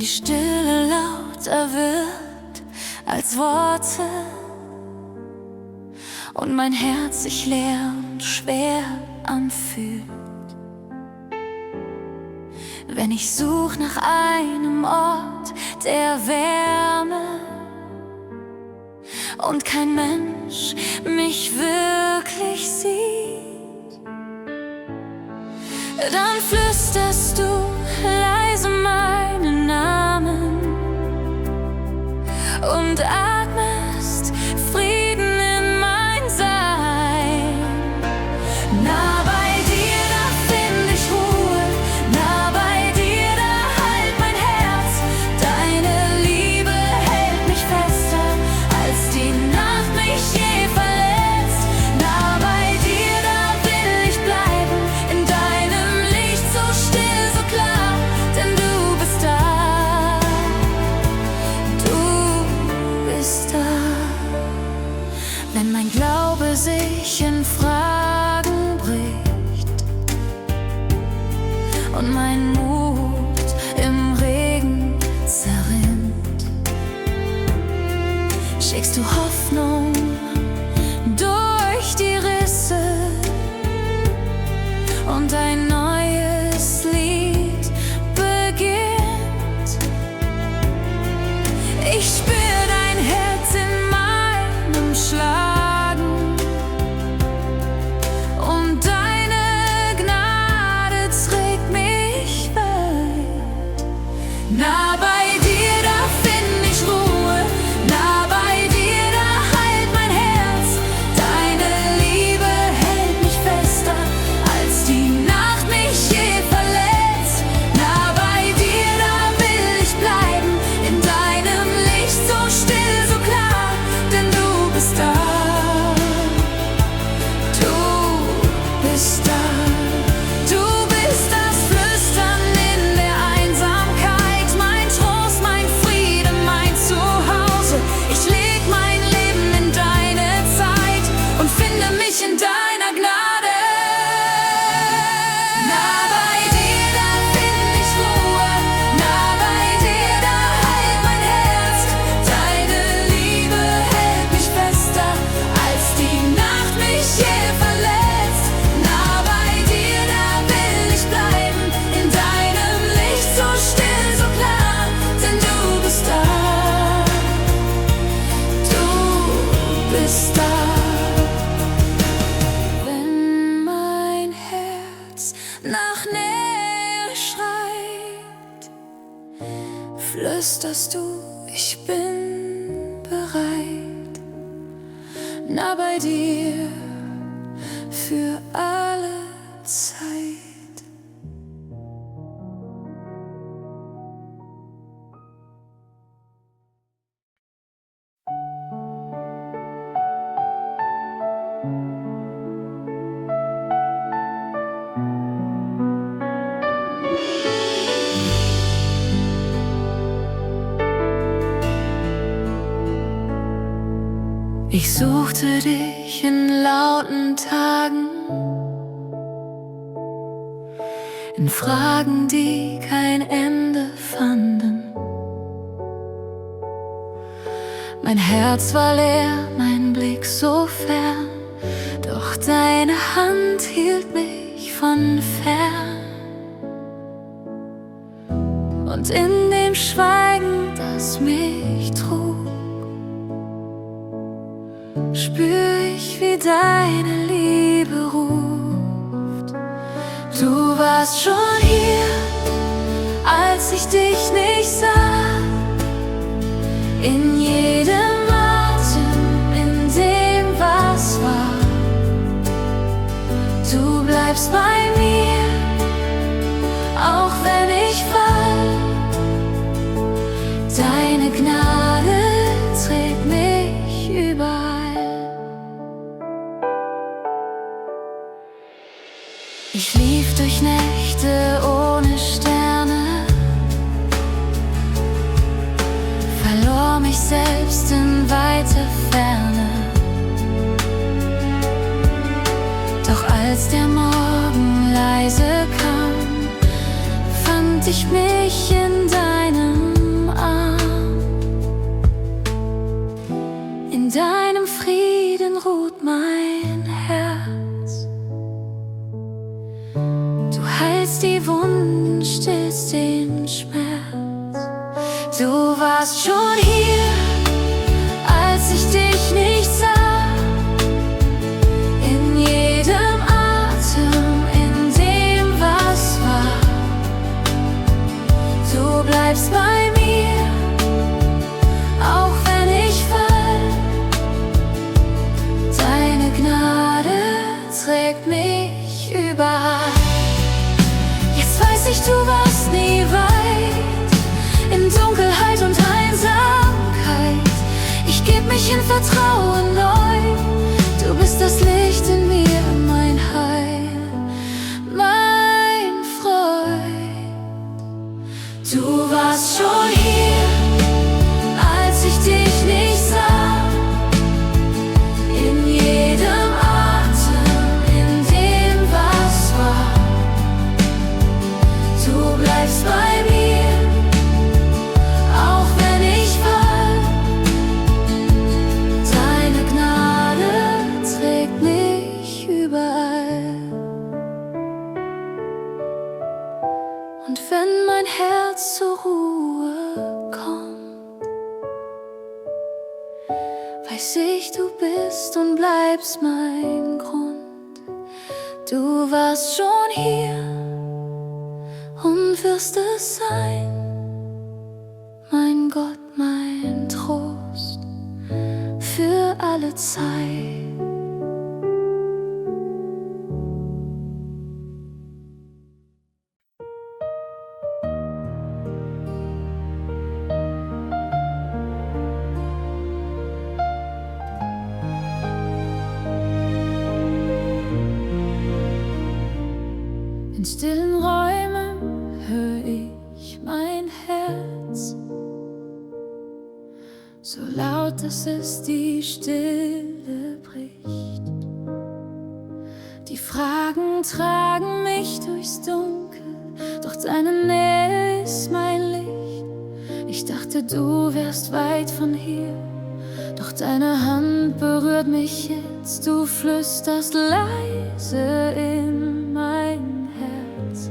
die Stille lauter wird als Worte und mein Herz sich leer und schwer anfühlt. Wenn ich such nach einem Ort der Wärme und kein Mensch mich wirklich sieht, dann flüsterst du leise meinen Namen und atmest Frieden in mein Sein. Nah bei dir, da find ich Ruhe, nah bei dir, da halt mein Herz. Deine Liebe hält mich fester, als die Nacht mich je verletzt. Nah bei dir, da will ich bleiben, in deinem Licht so still, so klar, denn du bist da, du bist da. Wenn mein Glaube sich in Fragen bricht und mein Mut im Regen zerrinnt, schickst du Hoffnung durch die Risse und ein neues Lied beginnt. Ich spür dein Herz in meinem Schlagen und deine Gnade trägt mich weit. Nah bei dir, da find ich Ruhe, nah bei dir, da halt mein Herz. Deine Liebe hält mich fester, als die Nacht mich je verletzt. Nah bei dir, da will ich bleiben, in deinem Licht so still, so klar, denn du bist da, du bist da. Du bist das Flüstern in der Einsamkeit, mein Trost, mein Friede, mein Zuhause. Ich leg mein Leben in deine Zeit und finde mich in deiner Gnade. Nah bei dir, da find ich Ruhe, nah bei dir, da halt mein Herz. Deine Liebe hält mich fester, als die Nacht mich je verletzt. Nah bei dir, da will ich bleiben, in deinem Licht so still, so klar, denn du bist da, du bist da. Wenn mein Herz nach Nähe schreit, flüsterst du, ich bin bereit, nah bei dir für alle Zeit. Ich suchte dich in lauten Tagen, in Fragen, die kein Ende fanden. Mein Herz war leer, mein Blick so fern, doch deine Hand hielt mich von fern. Und in dem Schweigen, das mich trug, spür ich, wie deine Liebe ruft. Du warst schon hier, als ich dich nicht sah, in jedem Atem, in dem was war. Du bleibst bei mir, auch wenn ich fall. Deine Gnade trägt mich überall. Ich lief durch Nächte ohne Sterne, verlor mich selbst in weiter Ferne. Doch als der Morgen leise kam, fand ich mich in deinem deinem Frieden ruht mein Herz. Du heilst die Wunden, stillst den Schmerz. Du warst schon hier, als ich dich nicht sah. In jedem Atem, in dem was war. Du bleibst bei mir, auch wenn ich fall. Deine Gnade trägt mich überall. Jetzt weiß ich, du warst nie weit, in Dunkelheit und Einsamkeit. Ich geb mich in Vertrauen neu. Du bist das Licht in mir, mein Heil, mein Freund. Du warst schon hier, als ich dich nicht sah. In jedem Atem, in dem was war. Du bleibst bei mir, auch wenn ich fall. Deine Gnade trägt mich überall. Und wenn mein Herz zur Ruhe kommt, weiß ich, du bist und bleibst mein Grund. Du warst schon hier und wirst es sein, mein Gott, mein Trost für alle Zeit. In stillen Räumen hör ich mein Herz, so laut, dass es die Stille bricht. Die Fragen tragen mich durchs Dunkel, doch deine Nähe ist mein Licht. Ich dachte, du wärst weit von hier, doch deine Hand berührt mich jetzt. Du flüsterst leise in mein Herz,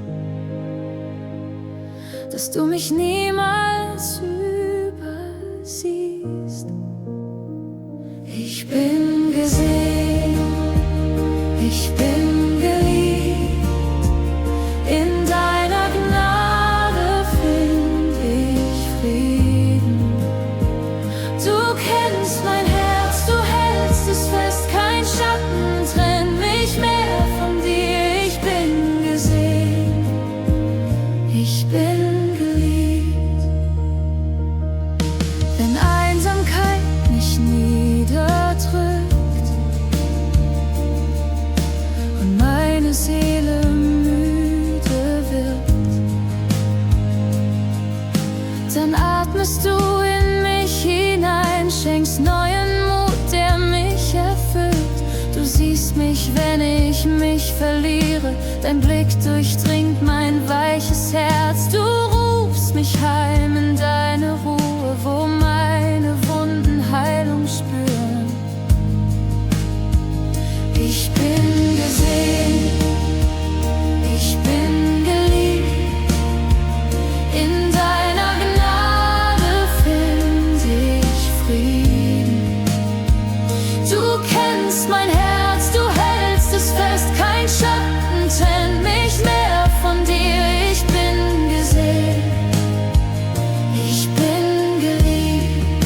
dass du mich niemals übersiehst. Ich bin gesehen, ich bin geliebt. In deiner Gnade find ich Frieden. Du kennst mein Herz, du hältst es fest. Kein Schatten trennt mich mehr von dir. Ich bin gesehen, ich bin geliebt. Wenn Einsamkeit mich niederdrückt und meine Seele müde wird, dann atmest du in mich hinein, schenkst neuen Mut, der mich erfüllt. Du siehst mich, wenn ich mich verliere, dein Blick durchdringt mein weiches Herz. Du rufst mich heim in deine Ruhe, wo meine Wunden Heilung spüren. Ich bin gesehen, ich bin geliebt. In deiner Gnade find ich Frieden. Du kennst mein Herz, du hältst es fest. Kein Schatten trennt mich mehr von dir. Ich bin gesehen, ich bin geliebt.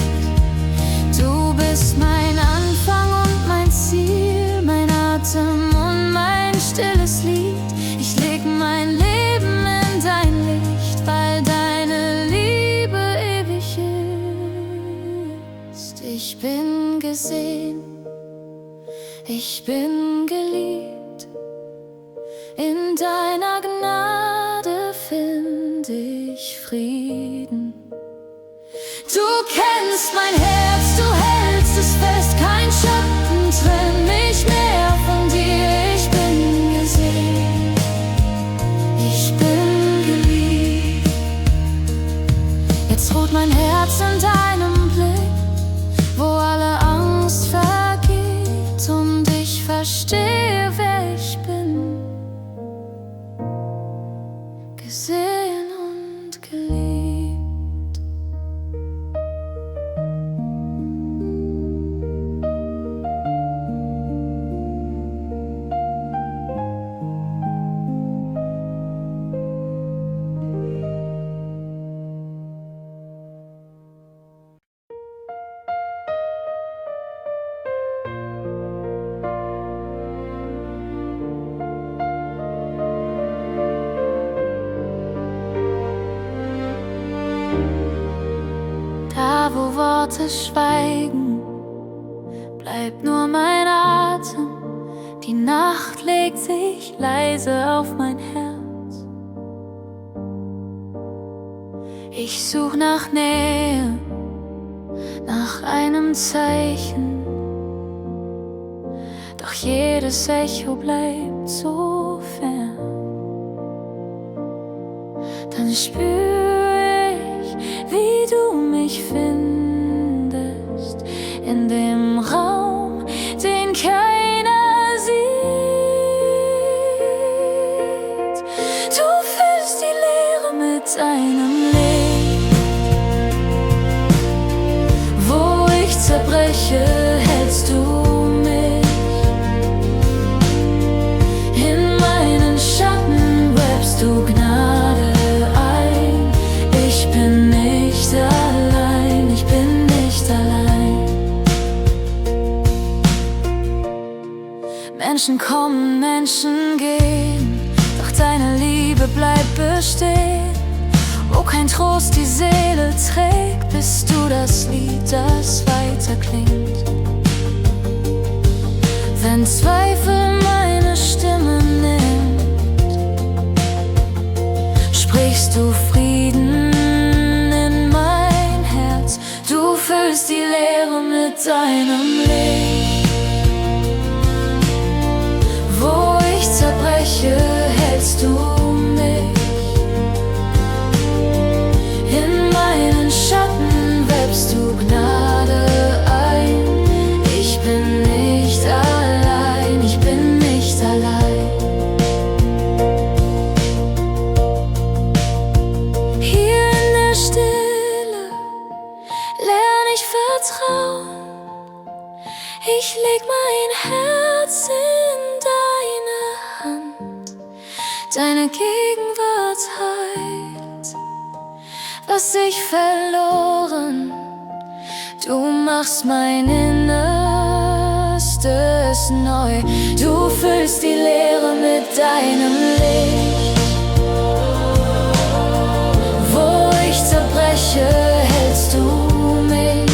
Du bist mein Anfang und mein Ziel, mein Atem und mein stilles Lied. Ich leg mein Leben in dein Licht, weil deine Liebe ewig ist. Ich bin gesehen, ich bin geliebt. In deiner Gnade find ich Frieden. Du kennst mein Herz, du hältst es fest. Kein Schatten trennt mich mehr von dir. Ich bin gesehen, ich bin geliebt. Jetzt ruht mein Herz in deinem Blick, wo alle Angst Worte schweigen, bleibt nur mein Atem. Die Nacht legt sich leise auf mein Herz. Ich such nach Nähe, nach einem Zeichen, doch jedes Echo bleibt so fern. Dann spür ich, wie du mich findest, in dem Raum, den keiner sieht. Du füllst die Leere mit deinem Licht. Wo ich zerbreche, hältst du mich. In meinen Schatten webst du Gnade ein. Ich bin nicht allein, ich bin nicht allein. Menschen kommen, Menschen gehen, doch deine Liebe bleibt bestehen. Wo kein Trost die Seele trägt, bist du das Lied, das weiter klingt. Wenn Zweifel meine Stimme nimmt, sprichst du Frieden in mein Herz. Du füllst die Leere mit deinem Licht. Wo ich zerbreche, hältst du mich. In meinen Schatten webst du Gnade ein. Ich bin nicht allein, ich bin nicht allein. Hier in der Stille lerne ich vertrauen. Ich leg mein Herz in deine Hand. Deine Gegenwart heilt, was ich verloren. Du machst mein Innerstes neu. Du füllst die Leere mit deinem Licht. Wo ich zerbreche, hältst du mich.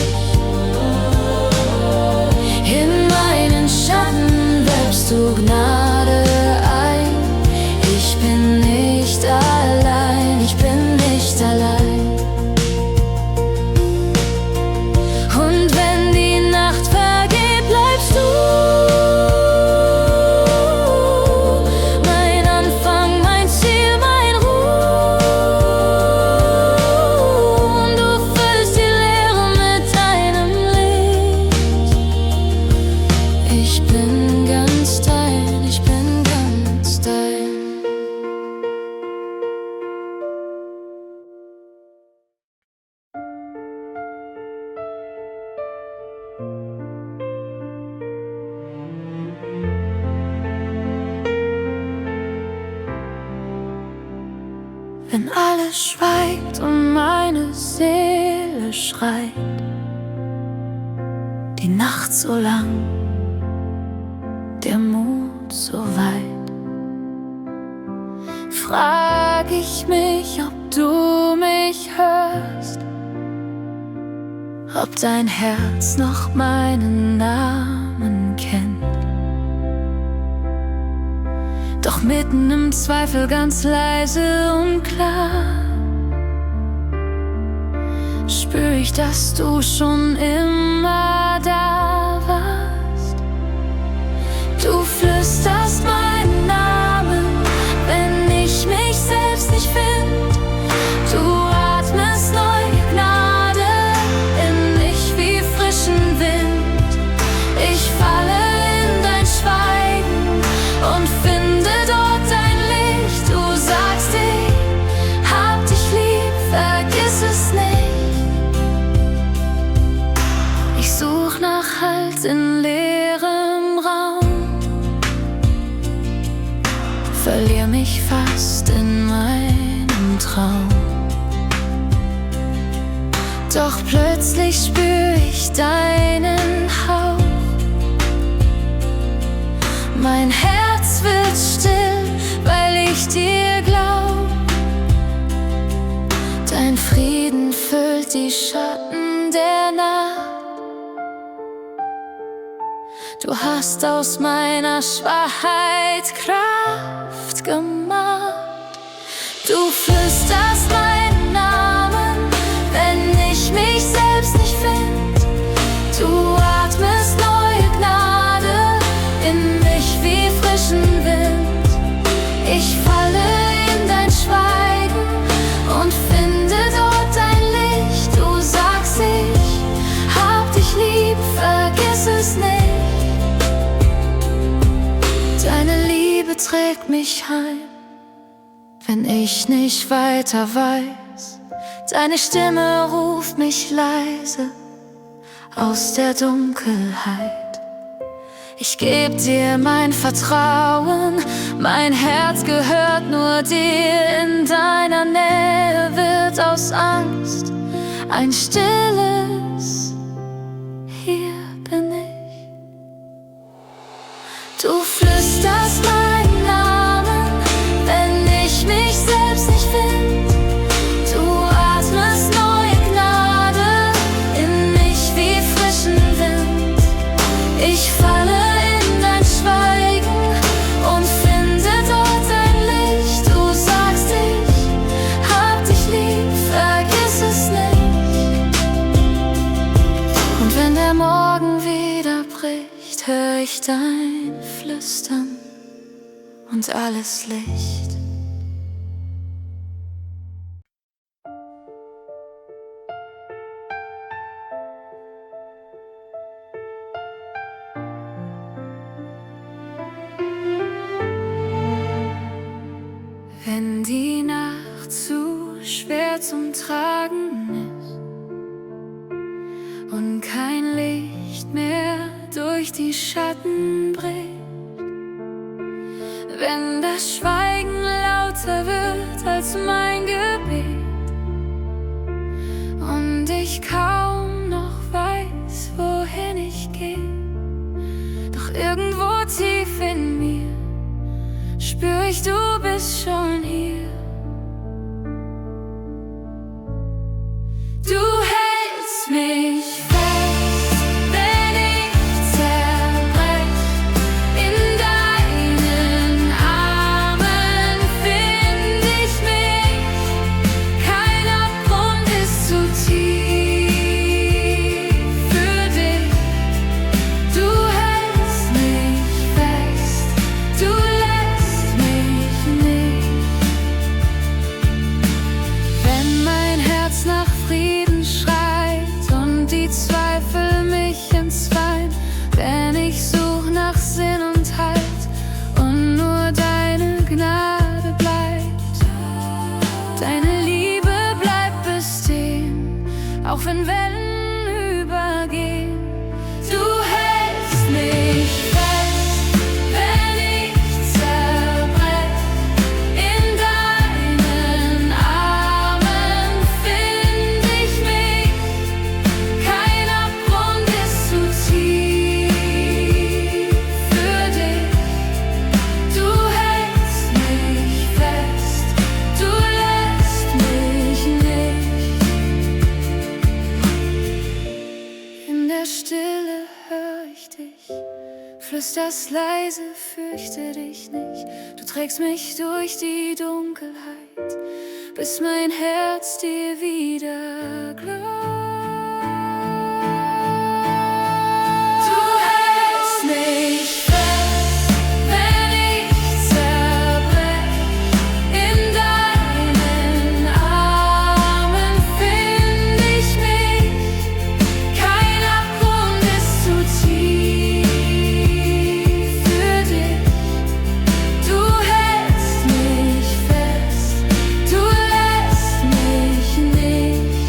In meinen Schatten webst du Gnade ein. Ich bin nicht allein, ich bin nicht allein. Und wenn die Nacht vergeht, bleibst du mein Anfang, mein Ziel, mein Ruh. Und du füllst die Leere mit deinem Licht. Ich bin ganz dein, ich bin ganz dein. Wenn alles schweigt und meine Seele schreit, die Nacht so lang, der Mut so weit, frag ich mich, ob du mich hörst, ob dein Herz noch meinen Namen kennt. Doch mitten im Zweifel ganz leise und klar spür ich, dass du schon immer da warst. Du flüsterst meinen Namen, wenn ich mich selbst nicht find. Du atmest neue Gnade in mich wie frischen Wind. Ich falle in dein Schweigen und finde dort dein Licht. Du sagst, ich hab dich lieb, vergiss es nicht. Ich such nach Halt in leerem Raum, verlier mich fast in meinem Traum. Doch plötzlich spür ich deinen Hauch. Mein Herz wird still, weil ich dir glaub. Dein Frieden füllt die Schatten der Nacht. Du hast aus meiner Schwachheit Kraft gemacht. Du flüsterst meinen Namen, wenn ich mich selbst nicht find. Du atmest neue Gnade in mich wie frischen Wind. Ich falle in dein Schweigen und finde dort dein Licht. Du sagst, ich hab dich lieb, vergiss es nicht. Deine Liebe trägt mich heim, wenn ich nicht weiter weiß. Deine Stimme ruft mich leise aus der Dunkelheit. Ich geb dir mein Vertrauen, mein Herz gehört nur dir. In deiner Nähe wird aus Angst ein stilles Hier bin ich. Du flüsterst meinen Namen, wenn ich mich selbst nicht find. Du atmest neue Gnade in mich wie frischen Wind. Ich falle in dein Schweigen und finde dort dein Licht. Du sagst, ich hab dich lieb, vergiss es nicht. Und wenn der Morgen wieder bricht, hör ich dein Flüstern und alles Licht. Wenn die Nacht zu schwer zum Tragen ist und kein Licht mehr durch die Schatten bricht, wenn das Schweigen lauter wird als mein Gebet und ich kaum noch weiß, wohin ich gehe, doch irgendwo tief in mir spür ich, du bist schon hier. Du hältst mich fest, wenn ich zerbrech. In deinen Armen find ich mich. Kein Abgrund ist zu tief für dich. Du hältst mich fest, du lässt mich nicht. Wenn mein Herz nach Frieden schreit und die Zweifel mich entzweien, wenn ich such nach Sinn und Halt und nur deine Gnade bleibt, deine Liebe bleibt bestehen, auch wenn Wellen übergehen. Du hältst mich fest, wenn ich zerbrech. In deinen Armen find ich mich. Kein Abgrund ist zu tief für dich. Du hältst mich fest, du lässt mich nicht. In der Stille hör ich dich, flüsterst leise, fürchte dich nicht. Du trägst mich durch die Dunkelheit, bis mein Herz dir wieder glaubt. Du hältst mich fest, wenn ich zerbrech. In deinen Armen find ich mich. Kein Abgrund ist zu tief für dich. Du hältst mich fest, du lässt mich nicht.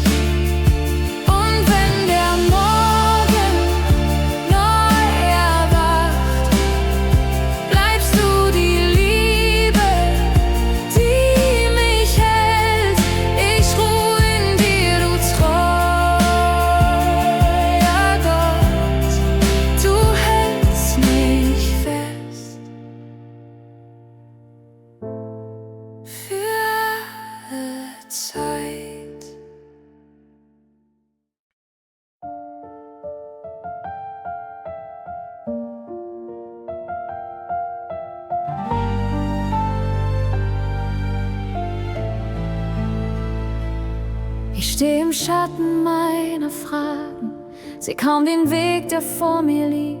stehe im Schatten meiner Fragen, seh kaum den Weg, der vor mir liegt.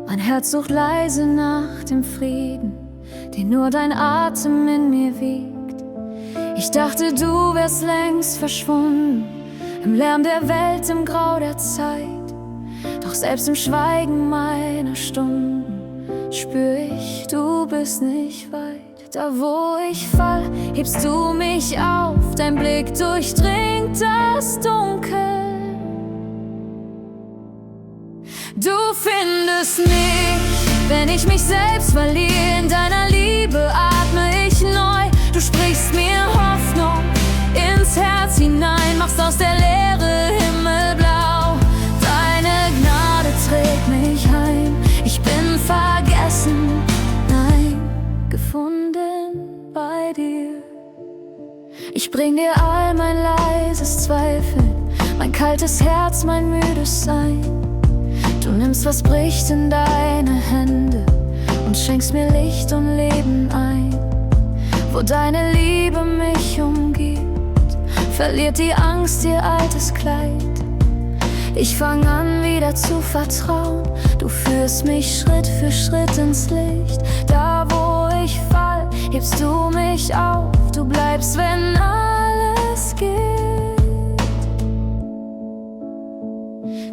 Mein Herz sucht leise nach dem Frieden, den nur dein Atem in mir wiegt. Ich dachte, du wärst längst verschwunden, im Lärm der Welt, im Grau der Zeit. Doch selbst im Schweigen meiner Stunden spür ich, du bist nicht weit. Da wo ich fall, hebst du mich auf, dein Blick durchdringt das Dunkel. Du findest mich, wenn ich mich selbst verliere. In deiner Liebe atme ich neu. Du sprichst mir Hoffnung ins Herz hinein, machst aus der Leere himmelblau. Deine Gnade trägt mich heim. Ich bin vergessen, nein, gefunden bei dir. Ich bring dir all mein leises Zweifeln, mein kaltes Herz, mein müdes Sein. Du nimmst, was bricht in deine Hände und schenkst mir Licht und Leben ein. Wo deine Liebe mich umgibt, verliert die Angst ihr altes Kleid. Ich fang an wieder zu vertrauen, du führst mich Schritt für Schritt ins Licht. Da wo ich fall, hebst du mich auf, du bleibst, wenn alles geht.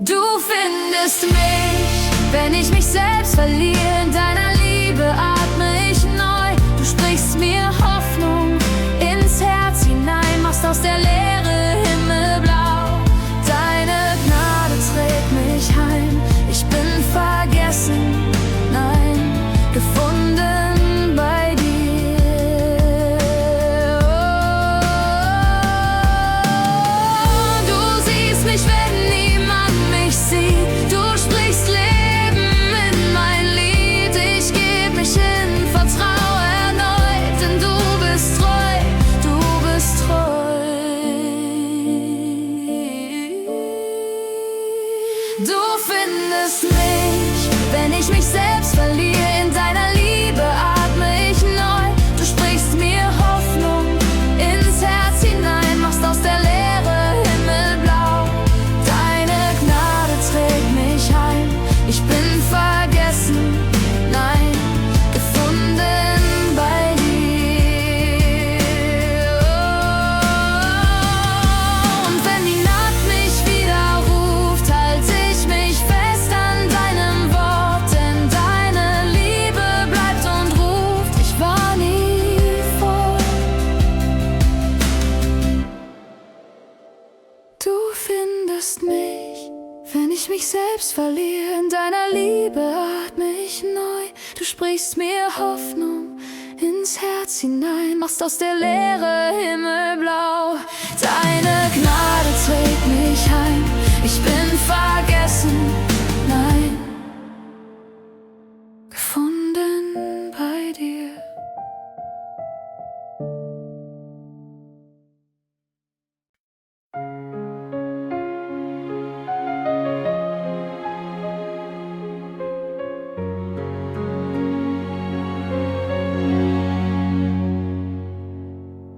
Du findest mich, wenn ich mich selbst verliere. In deiner Liebe atme ich neu. Du sprichst mir Hoffnung ins Herz hinein, machst aus der Leere himmelblau. Deine Gnade trägt mich heim. Ich bin vergessen, nein, gefunden bei dir. Oh, du siehst mich, wenn niemand mich sieht. Du sprichst Leben in mein Lied. Ich geb mich hin, vertraue erneut, denn du bist treu, du bist treu. Du findest mich, wenn ich mich selbst verliere. In deiner Liebe atme ich neu. Du sprichst mir Hoffnung ins Herz hinein, machst aus der Leere himmelblau. Deine Gnade trägt mich heim. Ich bin vergessen, nein, gefunden bei dir. Oh, und wenn die Nacht mich wieder ruft, halte ich mich fest an deinem Wort, denn deine Liebe bleibt und ruft. Ich war nie fort. Du findest mich, wenn ich mich selbst verliere. In deiner Liebe atme ich neu. Du sprichst mir Hoffnung ins Herz hinein, machst aus der Leere himmelblau. Deine Gnade trägt mich heim. Ich bin vergessen, nein, gefunden bei dir.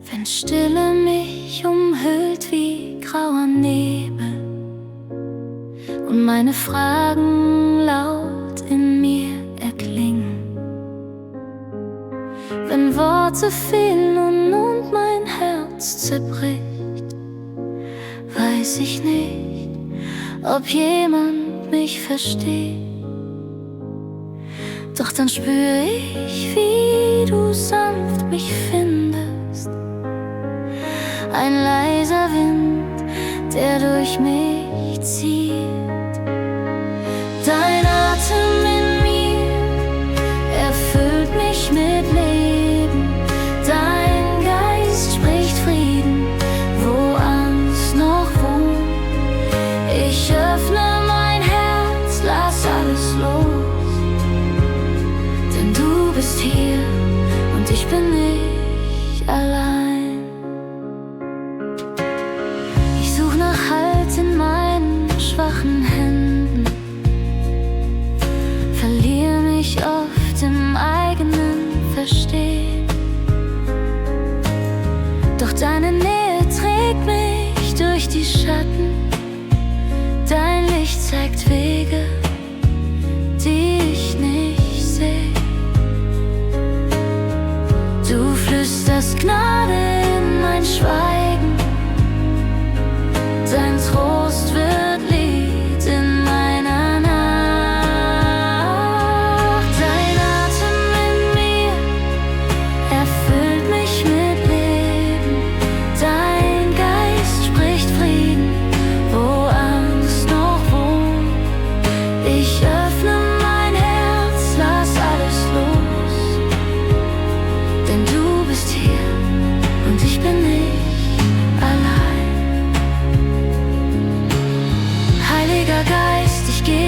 Wenn Stille mich umhüllt wie grauer Nebel und meine Fragen laut in mir erklingen, wenn Worte fehlen und mein Herz zerbricht, weiß ich nicht, ob jemand mich versteht. Doch dann spür ich, wie du sanft mich findest. Ein leiser Wind, der durch mich zieht. Dein Atem in mir erfüllt mich mit Leben. Dein Geist spricht Frieden, wo Angst noch wohnt. Ich öffne mein Herz, lass alles los, denn du bist hier und ich bin nicht allein. Halt in meinen schwachen Händen, verliere mich oft im eigenen Verstehen. Doch deine Nähe trägt mich durch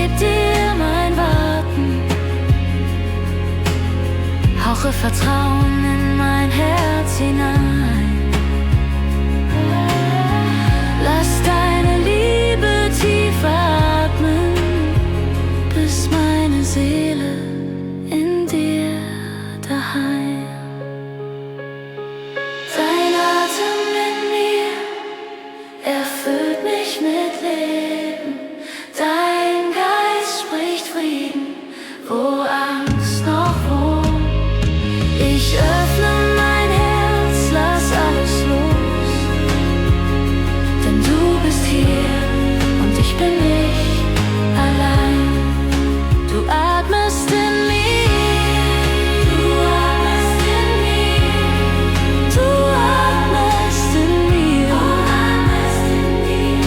geb dir mein Warten, hauche Vertrauen in mein Herz hinein. Lass deine Liebe tief atmen, bis meine Seele in dir daheim. Dein Atem in mir erfüllt mich mit Leben. Dein Geist spricht Frieden, wo Angst noch wohnt. Ich öffne mein Herz, lass alles los, denn du bist hier und ich bin nicht allein. Du atmest in mir, du atmest in mir, du atmest in mir, du atmest in mir,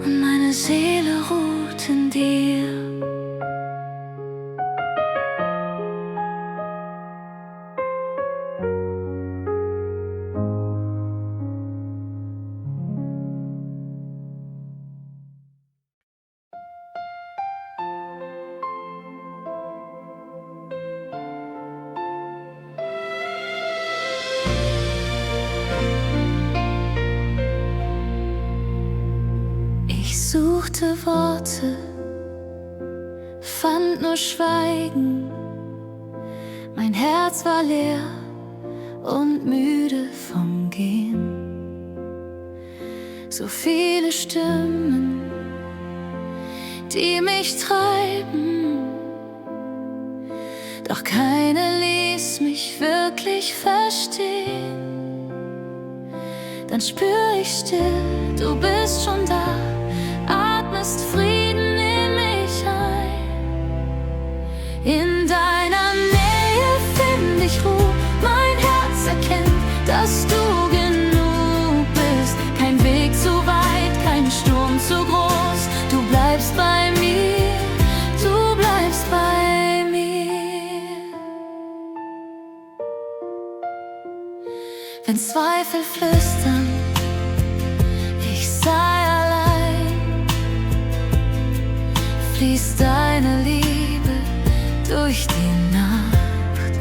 und meine Seele ruht in dir. Ich suchte Worte, fand nur Schweigen. Mein Herz war leer und müde vom Gehen. So viele Stimmen, die mich treiben, doch keine ließ mich wirklich verstehen. Dann spür ich still, du bist schon da, atmest Frieden in mich ein. In deiner Nähe find ich Ruhe, mein Herz erkennt, dass du genug bist. Kein Weg zu weit, kein Sturm zu groß, du bleibst bei mir, du bleibst bei mir. Wenn Zweifel flüstern, ich sei allein, fließt deine Liebe durch die Nacht.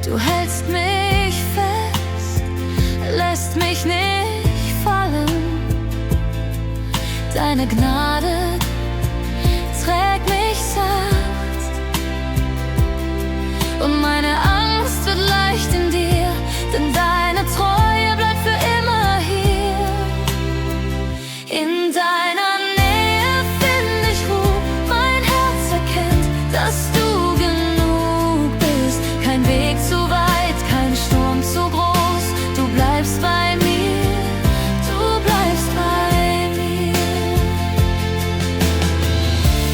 Du hältst mich fest, lässt mich nicht fallen. Deine Gnade trägt mich sacht, und meine Angst wird leicht in dir, denn deine Treue bleibt für immer hier. In deiner Nähe find ich Ruhe, mein Herz erkennt, dass du genug bist. Kein Weg zu weit, kein Sturm zu groß, du bleibst bei mir, du bleibst bei mir.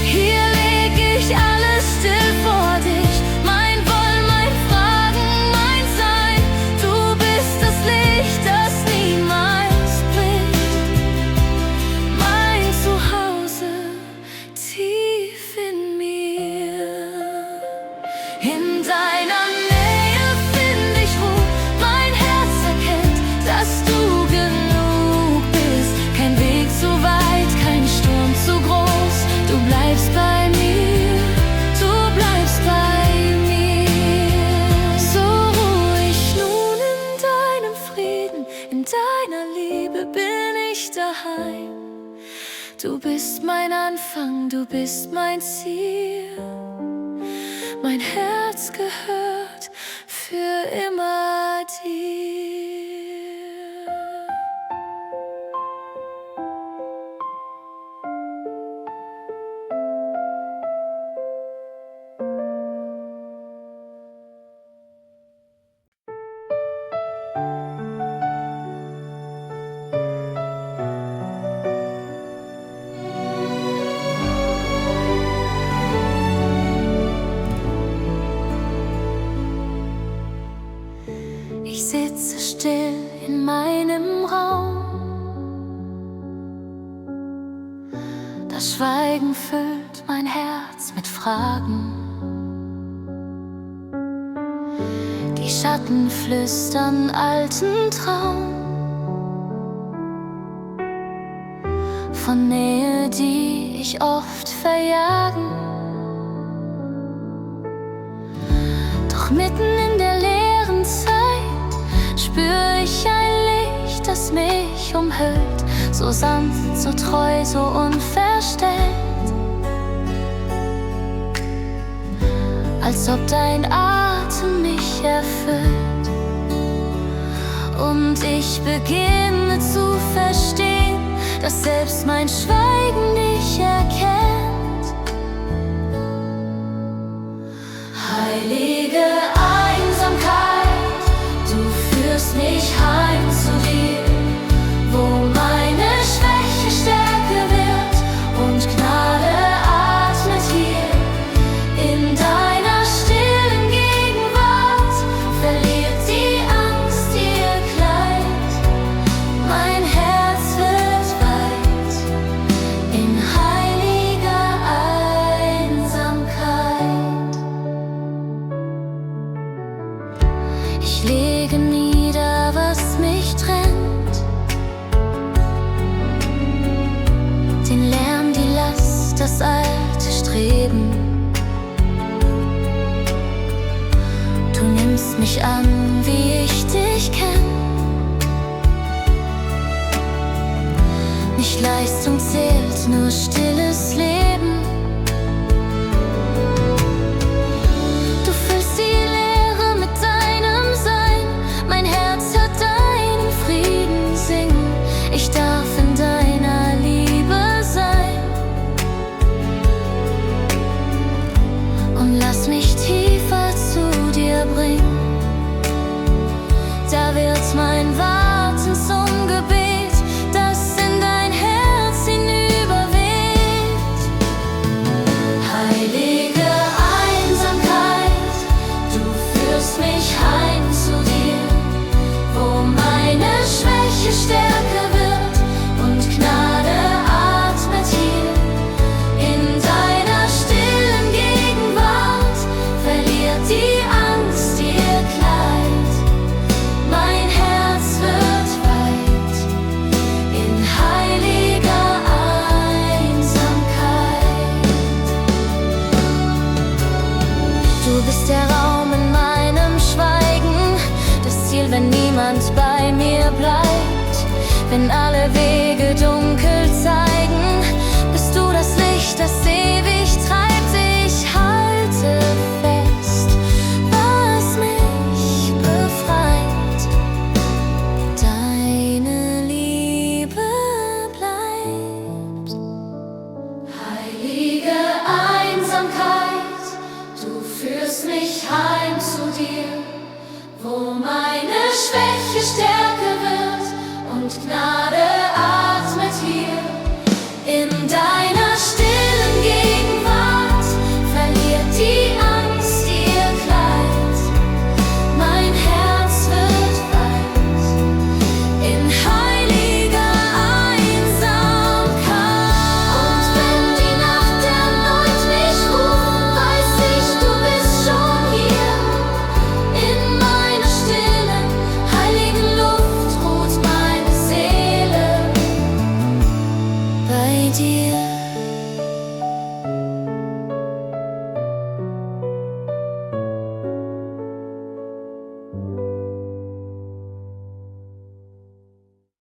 Hier leg ich alles still vor dich, mein Wollen, mein Fragen, mein Sein. Du bist das Licht, das niemals bricht, mein Zuhause tief in mir. In deiner Nähe find ich Ruhe, mein Herz erkennt, dass du genug bist. Kein Weg zu weit, kein Sturm zu groß, du bleibst bei mir, du bleibst bei mir. So ruh ich nun in deinem Frieden, in deiner Liebe bin ich daheim. Du bist mein Anfang, du bist mein Ziel. Mein Herz gehört für immer dir. Ich sitze still in meinem Raum, das Schweigen füllt mein Herz mit Fragen. Die Schatten flüstern alten Traum von Nähe, die mich oft verjagen. Doch mitten in der leeren Zeit spür ich ein Licht, das mich umhüllt, so sanft, so treu, so unverstellt, als ob dein Atem mich erfüllt. Und ich beginne zu verstehen, dass selbst mein Schweigen dich erkennt. Heilige Einsamkeit, du führst mich heim zu dir, wo meine Schwäche Stärke wird und Gnade atmet hier. In deiner stillen Gegenwart verliert die Angst ihr Kleid. Mein Herz wird weit in heiliger Einsamkeit. Ich lege nieder, was mich trennt, den Lärm, die Last, das alte Streben. Du nimmst mich an, wie ich dich kenn. Nicht Leistung zählt, nur stilles Leben. Du füllst die Leere mit deinem Sein. Mein Herz hört deinen Frieden singen. Ich darf in deiner Liebe sein. Und lass mich tiefer zu dir bringen. Da wird mein Warten zum Gebet, das in dein Herz hinüberweht. Heilige Einsamkeit, du führst mich heim zu dir, wo meine Schwäche Stärke wird und Gnade atmet hier. In deiner stillen Gegenwart verliert die Angst ihr Kleid. Mein Herz wird weit in heiliger Einsamkeit. Du bist der Raum in meinem Schweigen, das Ziel, wenn niemand bei mir bleibt. Wenn alle Wege dunkel zeigen, bist du das Licht, das ewig treibt. Ich halte fest, was mich befreit. Deine Liebe bleibt. Heilige Einsamkeit, du führst mich heim zu dir, wo meine Schwäche Stärke wird und Gnade